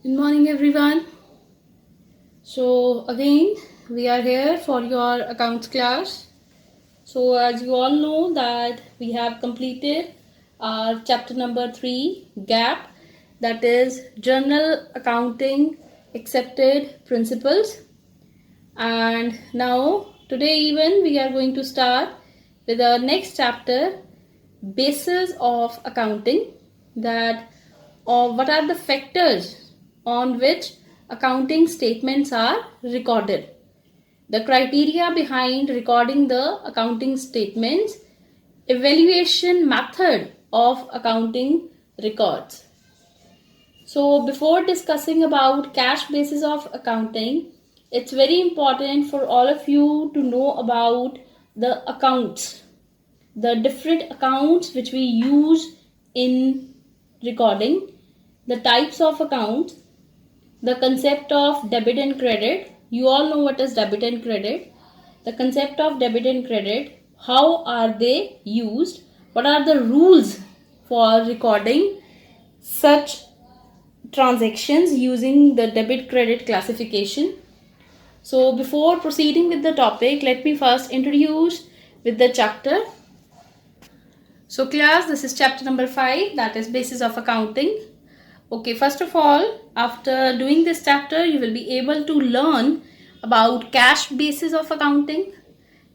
Good morning, everyone. So, again, we are here for your accounts class. So, as you all know, that we have completed our chapter number 3, GAP, that is General Accounting Accepted Principles. And now, today, even we are going to start with our next chapter, Basis of Accounting, that or what are the factors on which accounting statements are recorded, the criteria behind recording the accounting statements, evaluation method of accounting records. So before discussing about cash basis of accounting, it's very important for all of you to know about the accounts, the different accounts which we use in recording, the types of accounts, the concept of debit and credit. You all know what is debit and credit. The concept of debit and credit, how are they used, what are the rules for recording such transactions using the debit credit classification. So before proceeding with the topic, let me first introduce with the chapter. So class, this is chapter number 5, that is basis of accounting. Okay, first of all, after doing this chapter, you will be able to learn about cash basis of accounting,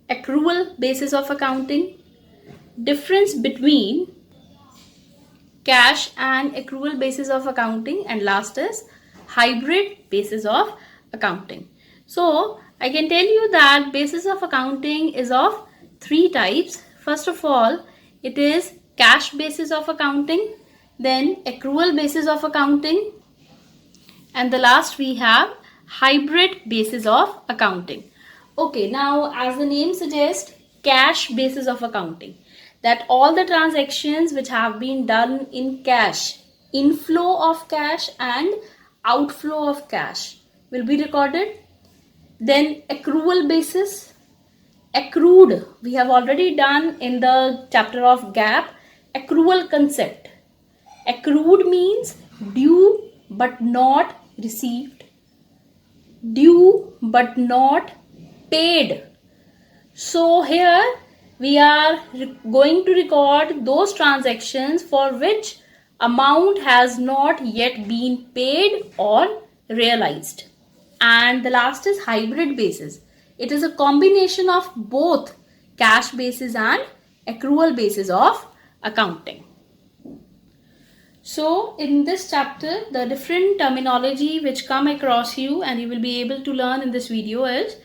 accrual basis of accounting, difference between cash and accrual basis of accounting, and last is hybrid basis of accounting. So I can tell you that basis of accounting is of 3 types. First of all, it is cash basis of accounting, then accrual basis of accounting, and the last we have hybrid basis of accounting. Okay, now as the name suggests, cash basis of accounting, that all the transactions which have been done in cash, inflow of cash and outflow of cash will be recorded. Then accrual basis, accrued, we have already done in the chapter of GAAP, accrual concept. Accrued means due but not received, due but not paid. So here we are going to record those transactions for which amount has not yet been paid or realized. And the last is hybrid basis. It is a combination of both cash basis and accrual basis of accounting. So in this chapter, the different terminology which come across you and you will be able to learn in this video is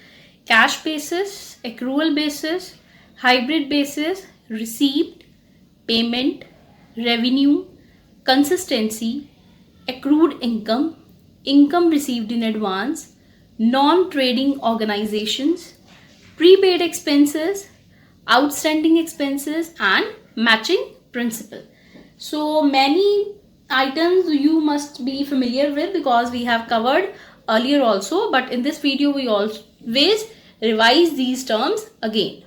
cash basis, accrual basis, hybrid basis, receipt, payment, revenue, consistency, accrued income, income received in advance, non-trading organizations, prepaid expenses, outstanding expenses, and matching principle. So many items you must be familiar with because we have covered earlier also, but in this video we always revise these terms again.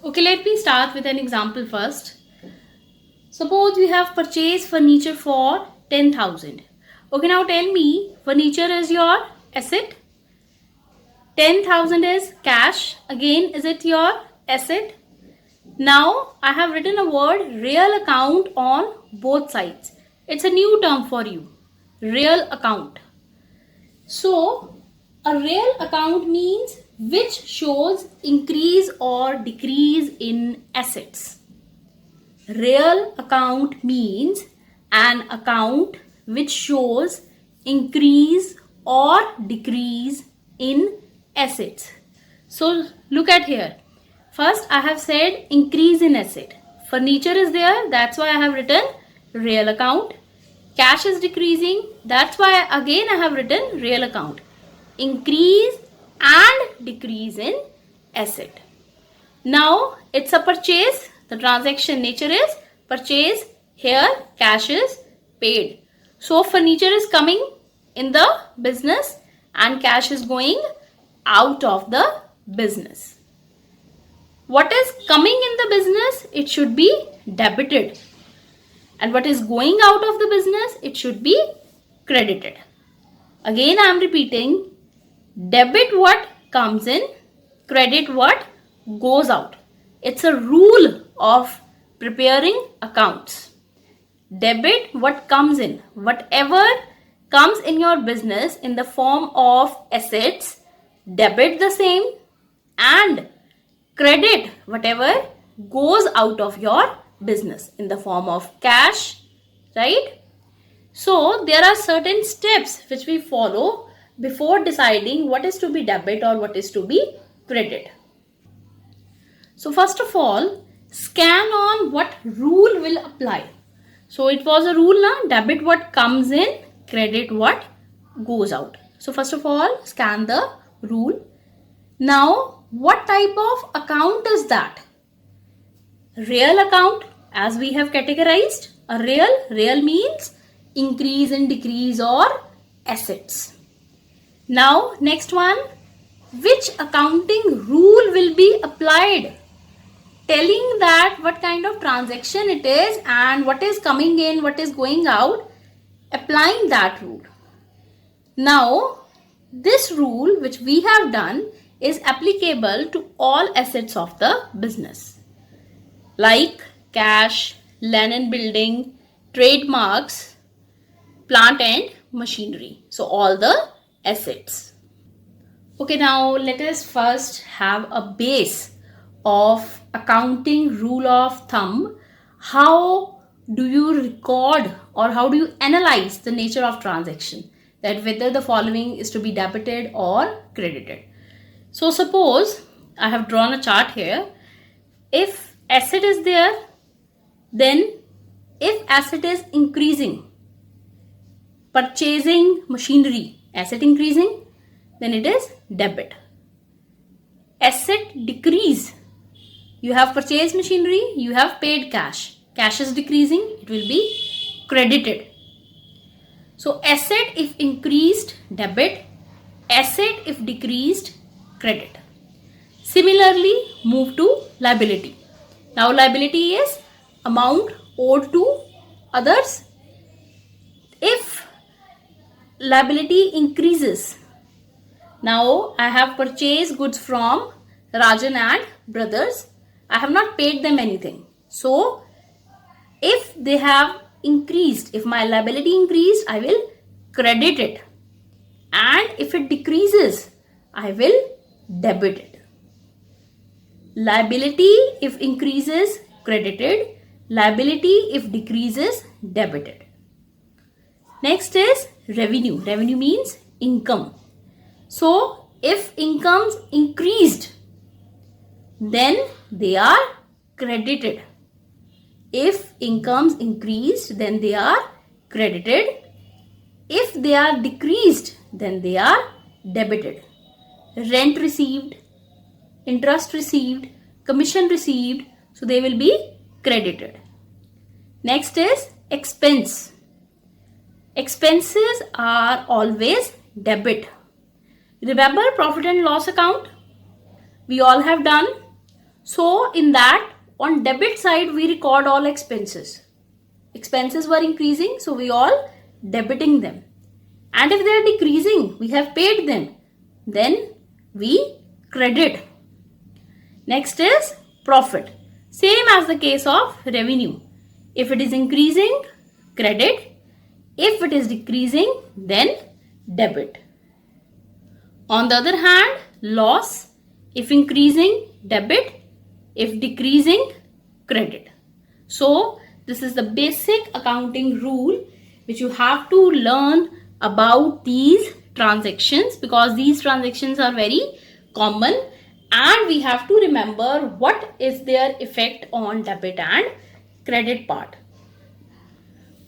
Okay, let me start with an example first. Suppose we have purchased furniture for 10,000. Okay, now tell me, furniture is your asset, 10,000 is cash, again is it your asset? Now I have written a word real account on both sides. It's a new term for you, real account. So a real account means which shows increase or decrease in assets. Real account means an account which shows increase or decrease in assets. So look at here. First I have said increase in asset. Furniture is there, that's why I have written real account. Cash is decreasing, that's why again I have written real account. Increase and decrease in asset. Now it's a purchase. The transaction nature is purchase. Here cash is paid. So furniture is coming in the business and cash is going out of the business. What is coming in the business? It should be debited. And what is going out of the business? It should be credited. Again I am repeating, debit what comes in, credit what goes out. It's a rule of preparing accounts. Debit what comes in. Whatever comes in your business in the form of assets, debit the same, and credit whatever goes out of your business in the form of cash, right? So there are certain steps which we follow before deciding what is to be debit or what is to be credit. So first of all, scan on what rule will apply. So it was a rule now, debit what comes in, credit what goes out. So first of all, scan the rule. Now, what type of account is that? Real account, as we have categorized. A real means increase and decrease or assets. Now, next one, which accounting rule will be applied? Telling that what kind of transaction it is and what is coming in, what is going out, applying that rule. Now, this rule which we have done is applicable to all assets of the business, like cash, land and building, trademarks, plant and machinery. So all the assets. Okay, now let us first have a base of accounting rule of thumb. How do you record or how do you analyze the nature of transaction, that whether the following is to be debited or credited? So suppose I have drawn a chart here. If asset is there, then if asset is increasing, purchasing machinery, asset increasing, then it is debit. Asset decrease, you have purchased machinery, you have paid cash, cash is decreasing, it will be credited. So asset if increased, debit, asset if decreased, credit. Similarly, move to liability. Now liability is amount owed to others. If liability increases, now I have purchased goods from Rajan and brothers. I have not paid them anything. So if they have increased, if my liability increased, I will credit it. And if it decreases, I will debit it. Liability if increases, credited. Liability if decreases, debited. Next is revenue. Revenue means income. So if incomes increased, then they are credited. If incomes increased, then they are credited. If they are decreased, then they are debited. Rent received, interest received, commission received, so they will be credited. Next is expense. Expenses are always debit. Remember profit and loss account? We all have done. So in that, on debit side, we record all expenses. Expenses were increasing, so we all debiting them. And if they are decreasing, we have paid them. Then we credit. Next is profit. Same as the case of revenue. If it is increasing, credit. If it is decreasing, then debit. On the other hand, loss. If increasing, debit. If decreasing, credit. So this is the basic accounting rule which you have to learn about these transactions, because these transactions are very common and we have to remember what is their effect on debit and credit part.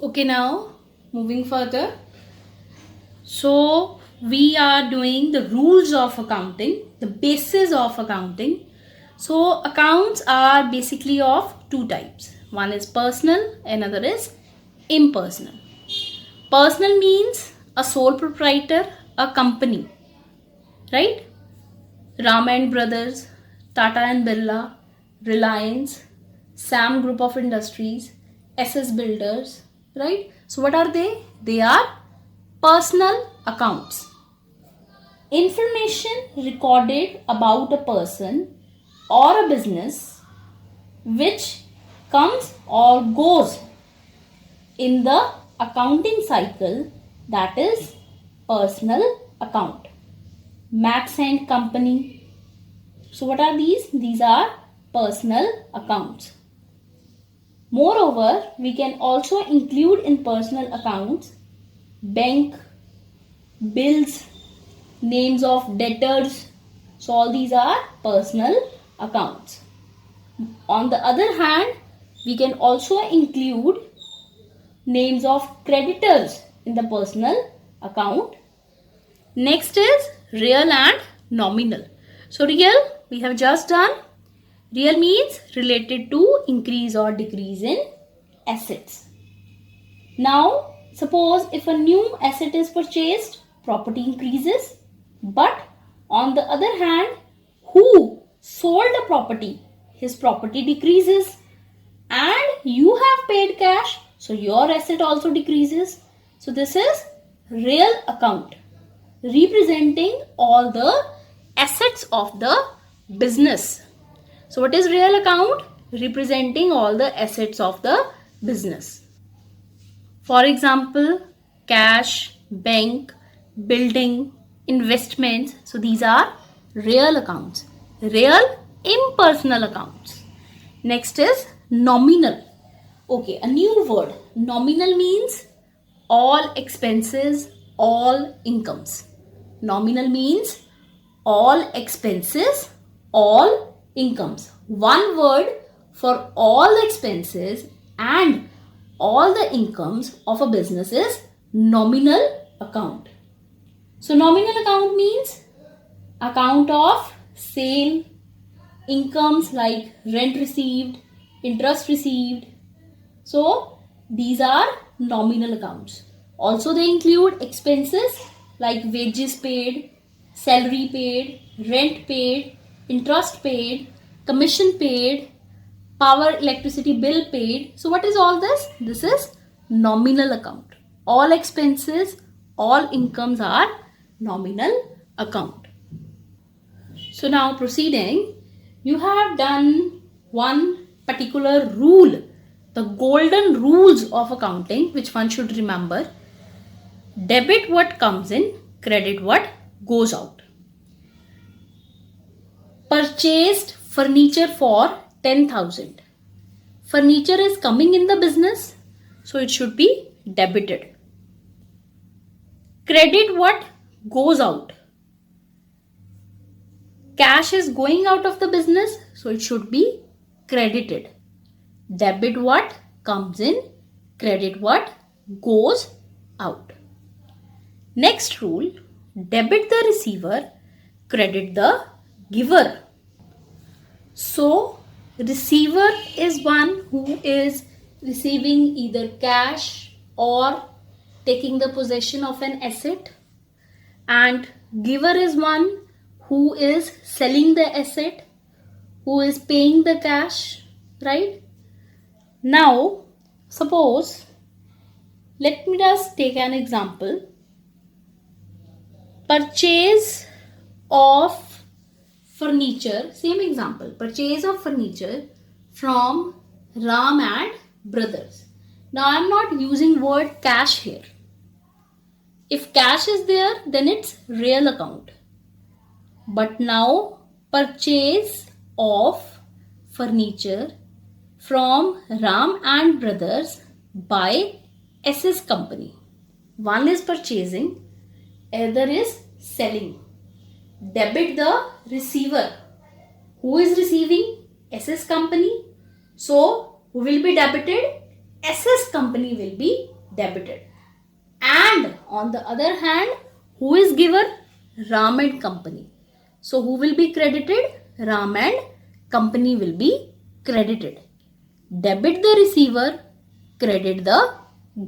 Okay, now moving further. So we are doing the rules of accounting, the basis of accounting. So accounts are basically of two types. One is personal, another is impersonal. Personal means a sole proprietor, a company, right? Ram and Brothers, Tata and Birla, Reliance, Sam Group of Industries, SS Builders, right? So what are they? They are Personal accounts. Information recorded about a person or a business which comes or goes in the accounting cycle, that is personal account. Max and Company. So what are these? These are personal accounts. Moreover, we can also include in personal accounts bank, bills, names of debtors. So all these are personal accounts. On the other hand, we can also include names of creditors in the personal account. Next is real and nominal. So real we have just done. Real means related to increase or decrease in assets. Now suppose if a new asset is purchased, property increases. But on the other hand, who sold the property, his property decreases. And you have paid cash, so your asset also decreases. So this is real account, representing all the assets of the business. So what is real account? Representing all the assets of the business. For example, cash, bank, building, investments. So these are real accounts, real impersonal accounts. Next is nominal. Okay, a new word. Nominal means all expenses, all incomes. Nominal means all expenses, all incomes. One word for all expenses and all the incomes of a business is nominal account. So nominal account means account of sale, incomes like rent received, interest received. So these are nominal accounts. Also they include expenses like wages paid, salary paid, rent paid, interest paid, commission paid, power electricity bill paid. So what is all this? This is nominal account. All expenses, all incomes are nominal account. So now proceeding, you have done one particular rule, the golden rules of accounting, which one should remember. Debit what comes in, credit what goes out. Purchased furniture for 10,000. Furniture is coming in the business, so it should be debited. Credit what goes out. Cash is going out of the business, so it should be credited. Debit what comes in, credit what goes out. Next rule, debit the receiver, credit the giver. So receiver is one who is receiving either cash or taking the possession of an asset, and giver is one who is selling the asset, who is paying the cash, right? Now suppose, let me just take an example. Purchase of furniture, same example, purchase of furniture from Ram and Brothers. Now I am not using word cash here. If cash is there, then it's real account. But now purchase of furniture from Ram and Brothers by SS Company. One is purchasing, other is selling. Debit the receiver. Who is receiving? SS Company. So who will be debited? SS Company will be debited. And on the other hand, who is giver? Ram and Company. So who will be credited? Ram and Company will be credited. Debit the receiver, credit the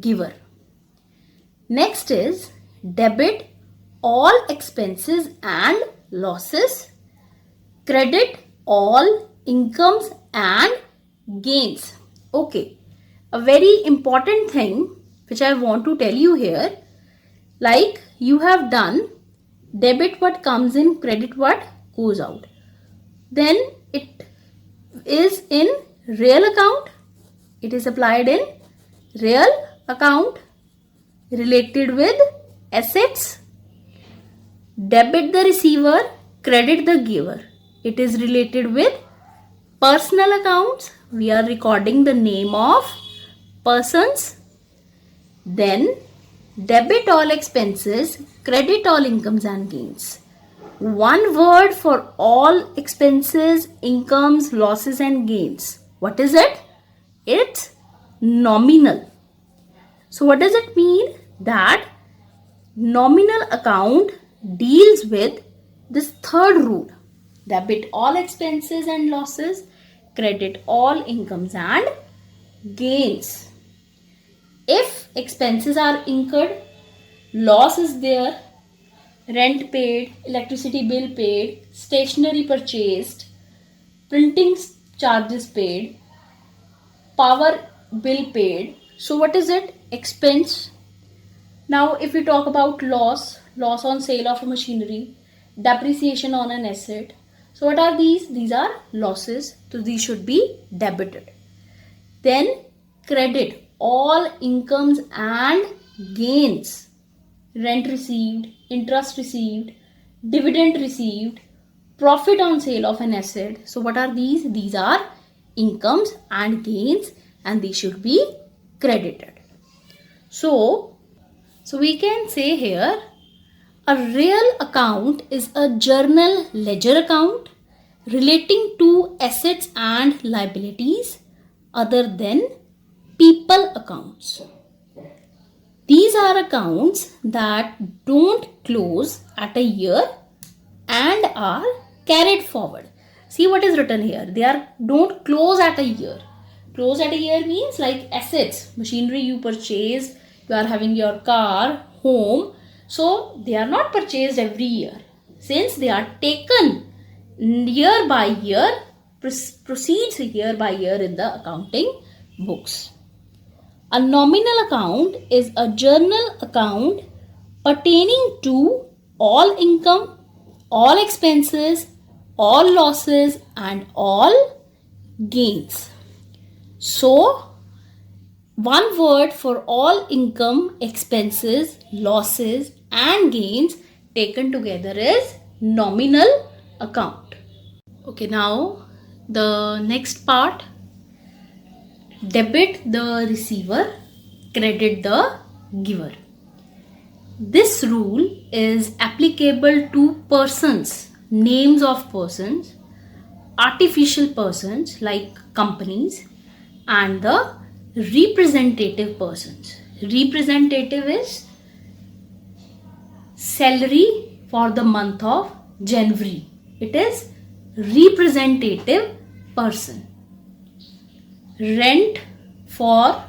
giver. Next is debit all expenses and losses, credit all incomes and gains. Okay, a very important thing which I want to tell you here, Like you have done debit what comes in, credit what goes out. Then it is in real account. It is applied in real account related with assets. Debit the receiver, credit the giver. It is related with personal accounts. We are recording the name of persons. Then debit all expenses, credit all incomes and gains. One word for all expenses, incomes, losses and gains. What is it? It's nominal. So what does it mean? That nominal account deals with this third rule. Debit all expenses and losses, credit all incomes and gains. If expenses are incurred, loss is there, rent paid, electricity bill paid, stationery purchased, printing charges paid, power bill paid. So what is it? Expense. Now if we talk about loss on sale of a machinery, depreciation on an asset. So what are these? These are losses. So these should be debited. Then credit all incomes and gains. Rent received, interest received, dividend received, profit on sale of an asset. So what are these? These are incomes and gains, and these should be credited. So we can say here, a real account is a journal ledger account relating to assets and liabilities other than people accounts. These are accounts that don't close at a year and are carried forward. See what is written here. They don't close at a year. Close at a year means like assets, machinery you purchase, you are having your car, home. So they are not purchased every year. Since they are taken year by year, proceeds year by year in the accounting books. A nominal account is a journal account pertaining to all income, all expenses, all losses and all gains. So, one word for all income, expenses, losses and gains taken together is nominal account. Okay, now the next part. Debit the receiver, credit the giver. This rule is applicable to persons, names of persons, artificial persons like companies, and the representative persons. Representative is salary for the month of January. It is representative person. Rent for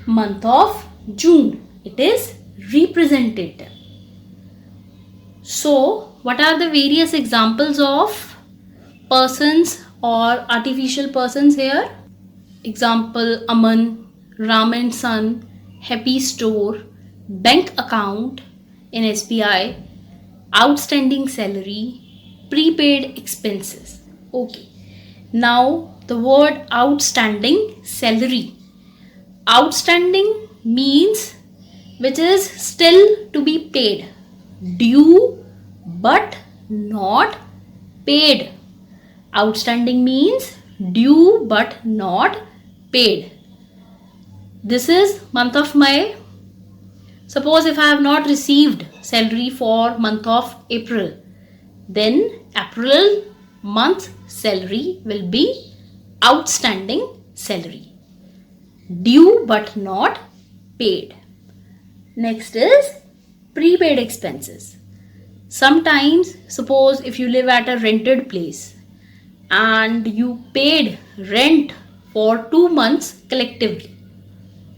month of June. It is representative. So, what are the various examples of persons or artificial persons here? Example, Aman, Ram and Son, Happy Store, bank account in SBI, outstanding salary, prepaid expenses. Okay. Now, the word outstanding salary. Outstanding means which is still to be paid. Due but not paid. Outstanding means due but not paid. This is month of May. Suppose if I have not received salary for month of April, then April month salary will be outstanding salary. Due but not paid. Next is prepaid expenses. Sometimes, suppose if you live at a rented place and you paid rent for 2 months collectively.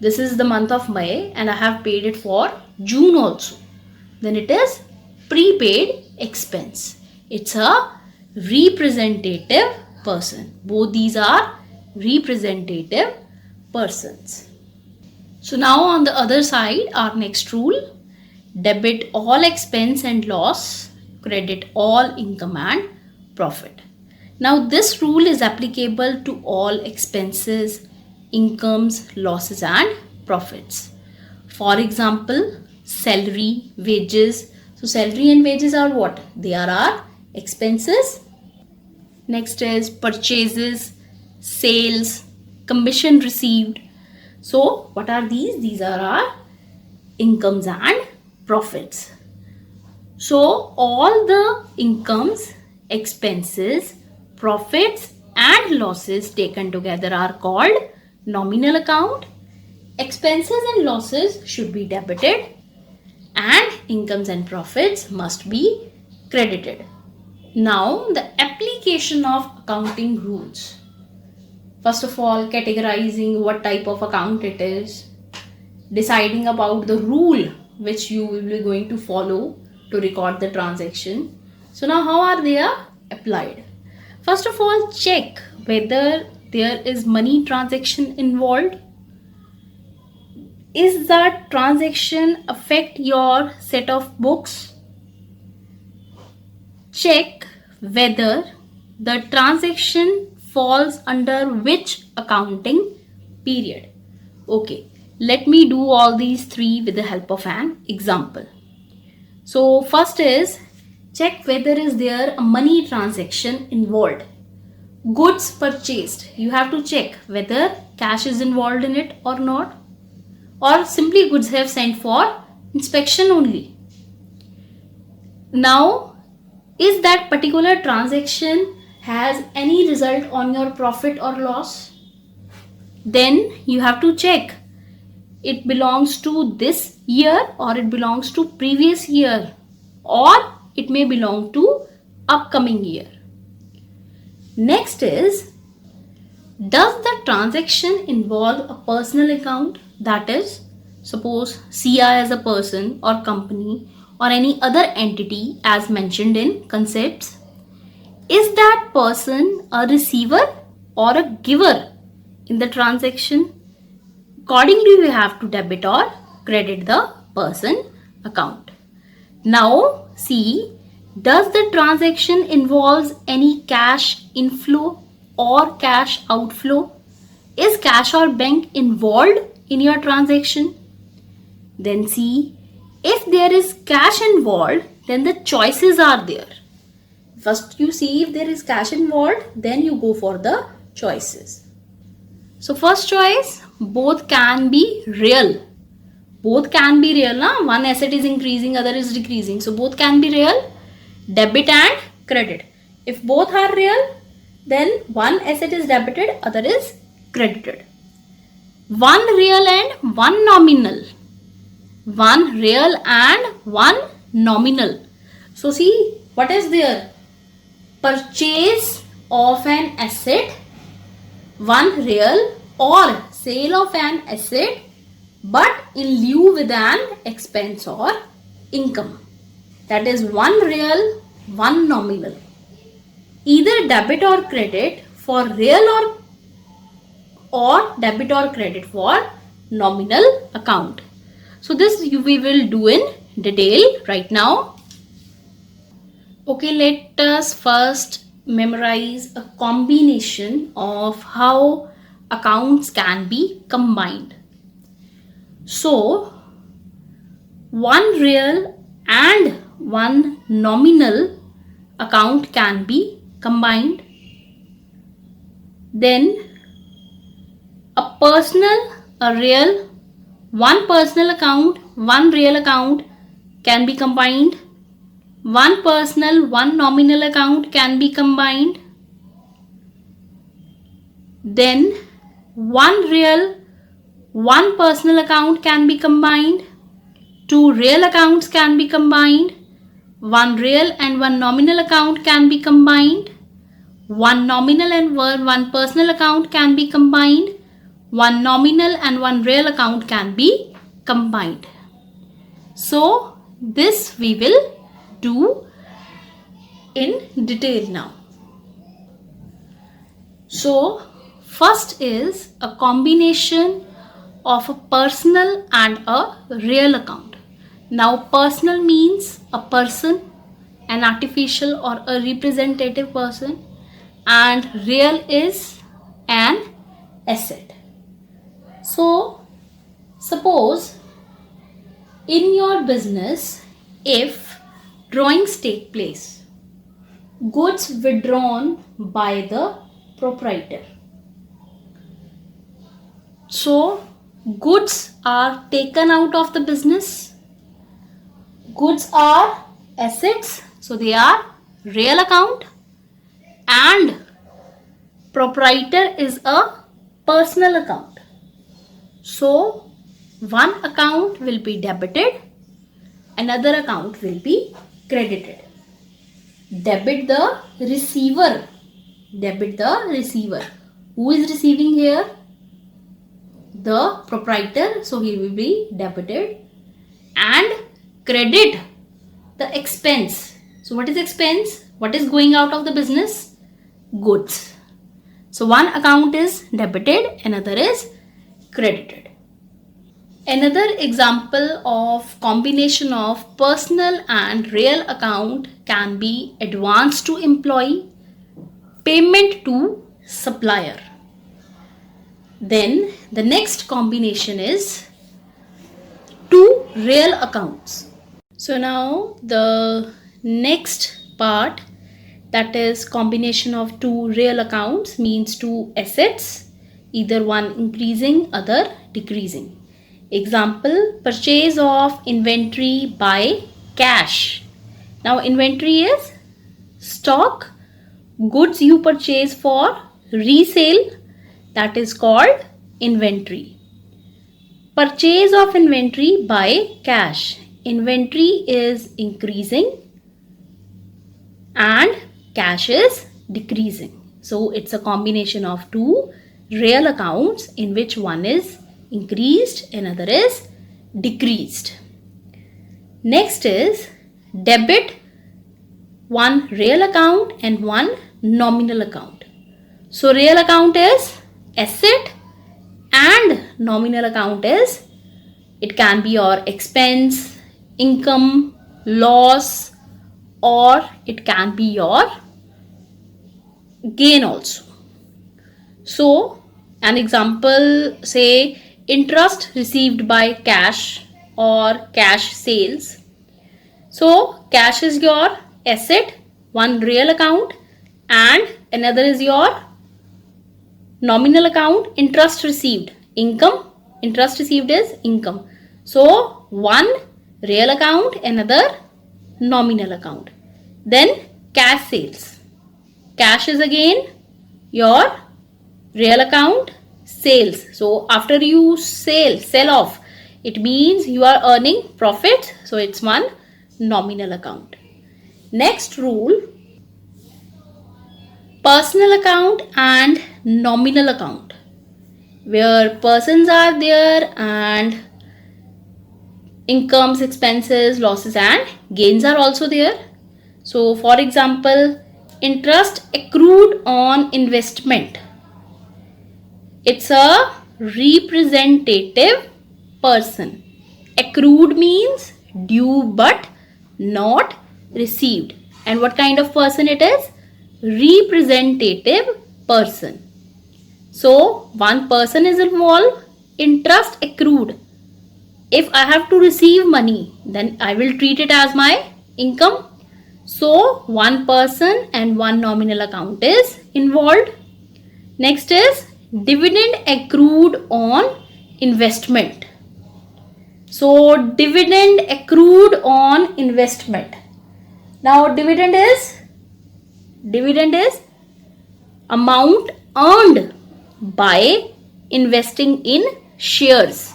This is the month of May and I have paid it for June also. Then it is prepaid expense. It's a representative person. Both these are representative persons. So now on the other side, our next rule. debit all expense and loss, credit all income and profit. Now this rule is applicable to all expenses, incomes, losses and profits. For example, salary, wages. So salary and wages are what? They are our expenses. Next is purchases, sales, commission received. So what are these? These are our incomes and profits. So all the incomes, expenses, profits and losses taken together are called nominal account. Expenses and losses should be debited and incomes and profits must be credited. Now the application of accounting rules. First of all, categorizing what type of account it is, deciding about the rule which you will be going to follow to record the transaction. So now how are they applied? First of all, check whether there is money transaction involved. Is that transaction affect your set of books? Check whether the transaction falls under which accounting period. Okay, let me do all these three with the help of an example. So first is check whether is there a money transaction involved. Goods purchased, you have to check whether cash is involved in it or not, or simply goods have sent for inspection only. Now, is that particular transaction has any result on your profit or loss? Then you have to check it belongs to this year or it belongs to previous year, or it may belong to upcoming year. Next is, does the transaction involve a personal account? That is, suppose CI as a person or company or any other entity as mentioned in concepts. Is that person a receiver or a giver in the transaction? Accordingly, we have to debit or credit the person account. Now, see, does the transaction involves any cash inflow or cash outflow? Is cash or bank involved in your transaction? Then see, if there is cash involved, then the choices are there. First you see if there is cash involved, then you go for the choices. So first choice, both can be real. Both can be real. One asset is increasing, other is decreasing. So both can be real, debit and credit. If both are real, then one asset is debited, other is credited. One real and one nominal. One real and one nominal. So see, what is there? Purchase of an asset, one real, or sale of an asset but in lieu with an expense or income. That is one real, one nominal. Either debit or credit for real or debit or credit for nominal account. So this we will do in detail right now. Okay, let us first memorize a combination of how accounts can be combined. So, one real and one nominal account can be combined. Then one personal account, one real account can be combined. One personal, one nominal account can be combined. Then one real, one personal account can be combined. Two real accounts can be combined. One real and one nominal account can be combined. One nominal and one personal account can be combined. One nominal and one real account can be combined. So this we will do in detail now. So first is a combination of a personal and a real account. Now personal means a person, an artificial or a representative person, and real is an asset. So suppose in your business, if drawings take place, goods withdrawn by the proprietor. So goods are taken out of the business. Goods are assets, so they are real account, and proprietor is a personal account. So one account will be debited, another account will be credited. Debit the receiver. Debit the receiver. Who is receiving here? The proprietor, so he will be debited. And credit the expense. So what is expense? What is going out of the business? Goods. So one account is debited, another is credited. Another example of combination of personal and real account can be advance to employee, payment to supplier. Then the next combination is two real accounts. So now the next part, that is combination of two real accounts, means two assets, either one increasing, other decreasing. Example, purchase of inventory by cash. Now inventory is stock, goods you purchase for resale, that is called inventory. Purchase of inventory by cash. Inventory is increasing and cash is decreasing. So it's a combination of two real accounts in which one is increased, another is decreased. Next is debit, one real account and one nominal account. So real account is asset and nominal account is, it can be your expense, income, loss, or it can be your gain also. So an example, say interest received by cash or cash sales. So cash is your asset, one real account, and another is your nominal account, interest received, income, interest received is income. So one real account, another nominal account. Then cash sales. Cash is again your real account, sales. So after you sell off, it means you are earning profit. So it's one nominal account. Next rule, personal account and nominal account, where persons are there and incomes, expenses, losses and gains are also there. So for example, interest accrued on investment. It's a representative person. Accrued means due but not received. And what kind of person it is? Representative person. So one person is involved, interest accrued. If I have to receive money, then I will treat it as my income. So one person and one nominal account is involved. Next is dividend accrued on investment. So dividend accrued on investment. Now dividend is amount earned by investing in shares.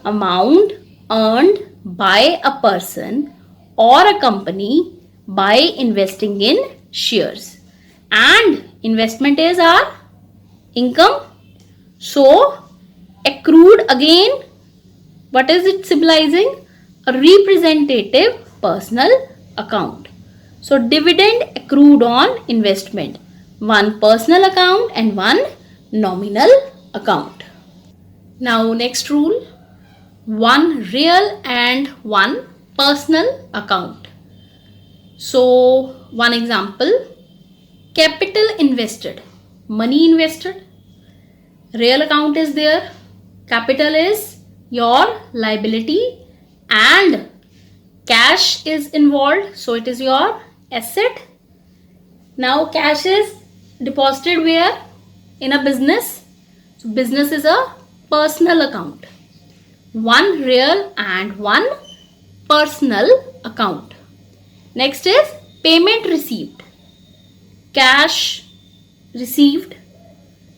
Amount earned by a person or a company by investing in shares. And investment is our income. So accrued again, what is it symbolizing? A representative personal account. So dividend accrued on investment, one personal account and one nominal account. Now next rule, one real and one personal account. So one example, capital invested, money invested, real account is there, capital is your liability and cash is involved, so it is your asset. Now cash is deposited where? In a business. So business is a personal account. One real and one personal account. Next is payment received. Cash received,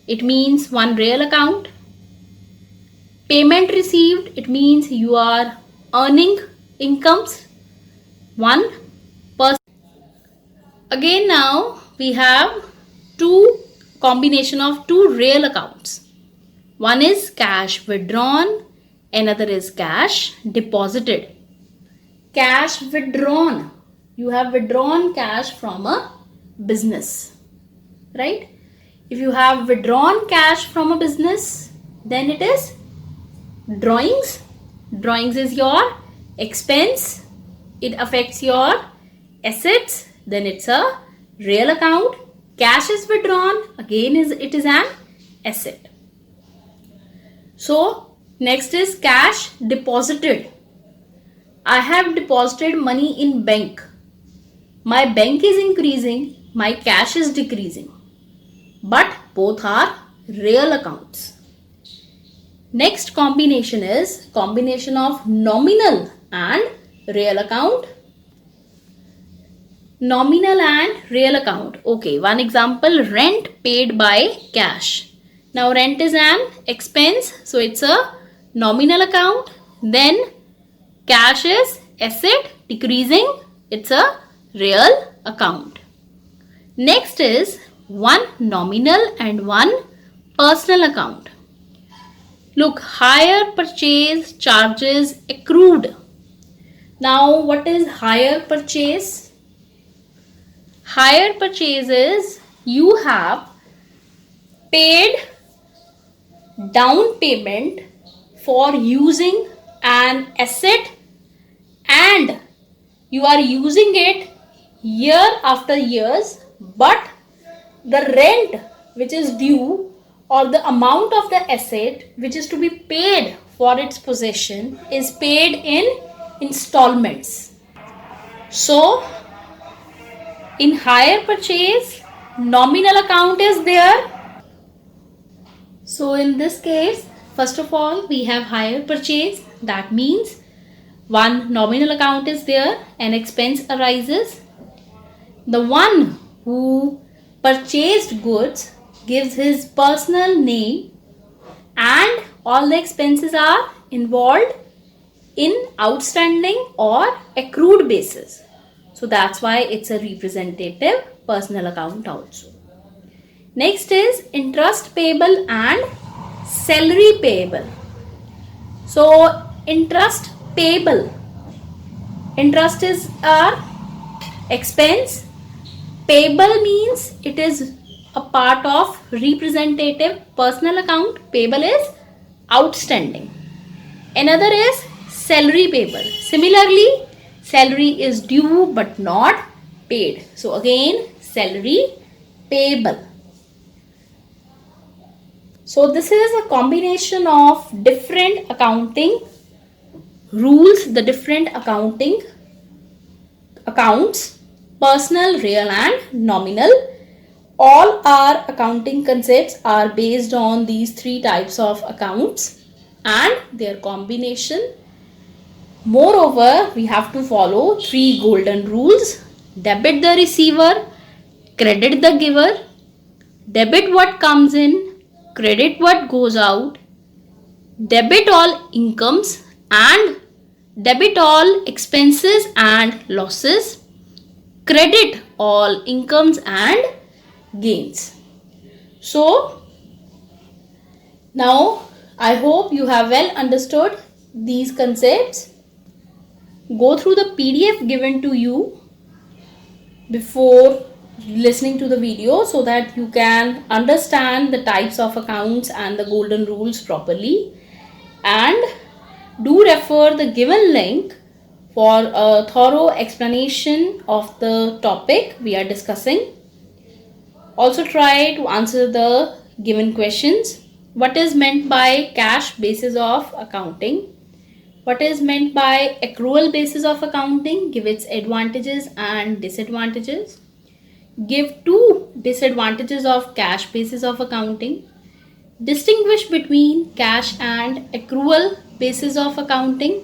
it means one real account. Payment received, it means you are earning incomes, one person. Again now we have two combination of two real accounts. One is cash withdrawn, another is cash deposited. Cash withdrawn, you have withdrawn cash from a business, right? If you have withdrawn cash from a business, then it is drawings. Drawings is your expense, it affects your assets, then it's a real account. Cash is withdrawn, again it is an asset. So next is cash deposited. I have deposited money in bank. My bank is increasing, my cash is decreasing, but both are real accounts. Next combination is combination of nominal and real account. Nominal and real account. Okay, one example, rent paid by cash. Now rent is an expense, so it's a nominal account. Then cash is asset decreasing, it's a real account. Next is one nominal and one personal account. Look, hire purchase charges accrued. Now what is hire purchase? Hire purchase is you have paid down payment for using an asset and you are using it year after years, but the rent which is due or the amount of the asset which is to be paid for its possession is paid in installments. So in hire purchase, nominal account is there. So in this case, first of all, we have hire purchase. That means one nominal account is there, an expense arises. The one who purchased goods gives his personal name and all the expenses are involved in outstanding or accrued basis. So that's why it's a representative personal account also. Next is interest payable and salary payable. So interest payable, interest is our expense. Payable means it is a part of representative personal account. Payable is outstanding. Another is salary payable. Similarly, salary is due but not paid. So again, salary payable. So this is a combination of different accounting rules, the different accounting accounts, personal, real and nominal. All our accounting concepts are based on these three types of accounts and their combination. Moreover, we have to follow three golden rules. Debit the receiver, credit the giver, debit what comes in, credit what goes out, debit all incomes and debit all expenses and losses, credit all incomes and gains. So now I hope you have well understood these concepts. Go through the PDF given to you before listening to the video so that you can understand the types of accounts and the golden rules properly. And Do refer the given link for a thorough explanation of the topic we are discussing. Also try to answer the given questions. What is meant by cash basis of accounting? What is meant by accrual basis of accounting? Give its advantages and disadvantages. Give two disadvantages of cash basis of accounting. Distinguish between cash and accrual basis of accounting.